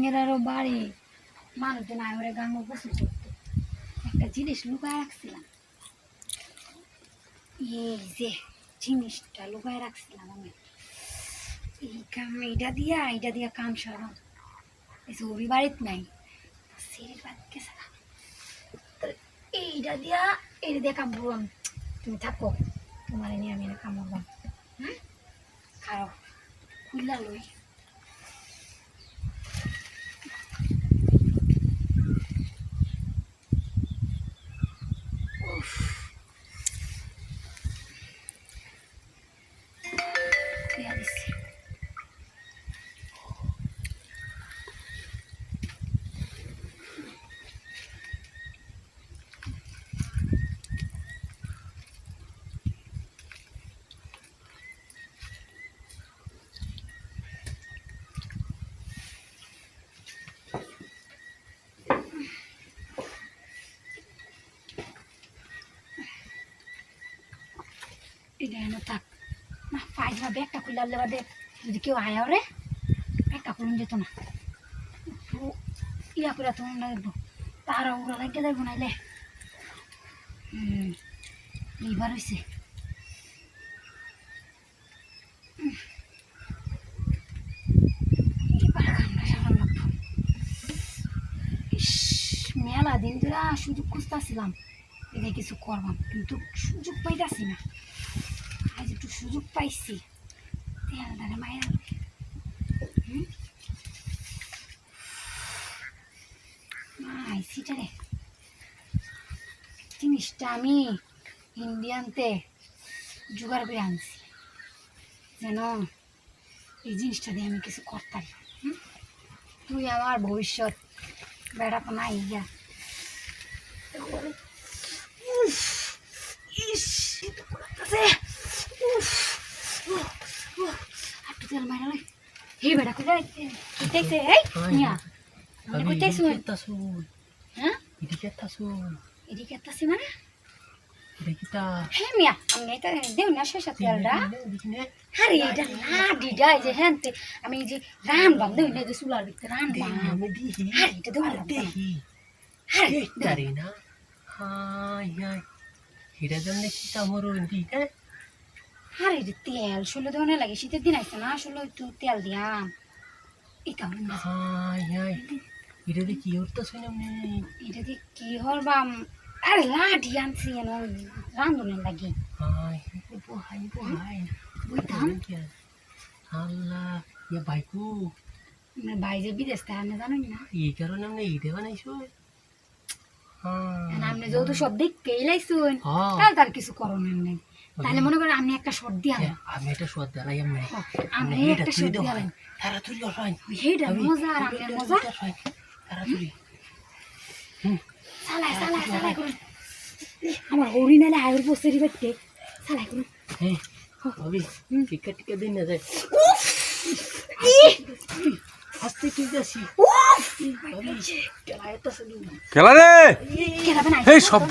এরারও বাড়ি মানুষজন আয়রে গাঙ্গ গোসল করতো একটা জিনিস লুকায় রাখছিলাম এই যে জিনিসটা লুকায় রাখছিলাম আমি এই কাম এইটা দিয়া কাম সারাম এই যে ওই বাড়িত নাই সিঁড়ির বাড়িতে গেছে এইটা দিয়ে কাম করলাম তুমি থাকো তোমার নিয়ে আমি কাম করলাম হ্যাঁ খাও খুললা লই এটা এনে থাক না পায়জামা ব্যাগটা খুলে আনলে বাদে যদি কেউ আয়া রে ব্যাগটা খুলুন যেত না ইয়া করে তোমার লাগবো তারা ওরা লাগিয়ে যাইব নাইলে এইবার হয়েছে মেলা দিন ধরে সুযোগ খুঁজতেছিলাম এটা কিছু করবাম কিন্তু সুযোগ পাইতেছি না আজ একটু সুযোগ পাইছি মায়ের আইসিটা রে জিনিসটা আমি ইন্ডিয়ানতে জোগাড় করে আনছি যেন এই জিনিসটা দিয়ে আমি কিছু করতাম তুই আমার ভবিষ্যৎ বেড়া কোনো আইয়া তেল মারা লই হে বেটা কই দেখছে এই মিয়া আমি কই দেখছ হ্যাঁ এদিকে আতাছি মানে দেখিতা হে মিয়া আমি এটা দেও না শেষ তেলটা আরে এটা না দিদা এই যে হ্যান্তে আমি যে রান বাম দেও না যে সুলার ভিতরে রান বাম আমি দিহি আরে এটা দেও না দেহি আরে তারি না হাই হাই হিরা জন্য কিতা মরো দি হ্যাঁ আরে এটা তেল শুলে দেওয়া লাগে শীতের দিন আইছে না আসলে একটু তেল দিয়াম এটা হাই হাই এটা দিয়ে কি হরতাছ না এটা দিয়ে কি হরবাম আরে লাঠি আনছি এন রান্ধনের লাগে হাই হাই বুঝতাম আল্লাহ ইয়া বাইকু ভাই যে বিদেশ থেকে আমি জানি না এই কারণে আমি এইটা বানাইছো আপনি যেহেতু সব দিক পেলাইছুন তাহলে তার কিছু করণের নেই তাহলে মনে করেন আপনি একটা শর্ট দিয়া আমি একটা শর্ট দিলাই আমি আপনি একটা শর্ট দিলেন তাড়াতাড়ি ফাইন হেডা মজা আর আপনার মজা তাড়াতাড়ি সালাই করুন আমার হরি নালে আয়ুর বসেরি করতে সালাই করুন হ্যাঁ ভাবি টিকা দিন না যায় আস্তে ঠিক আছি খেলা রে এই সব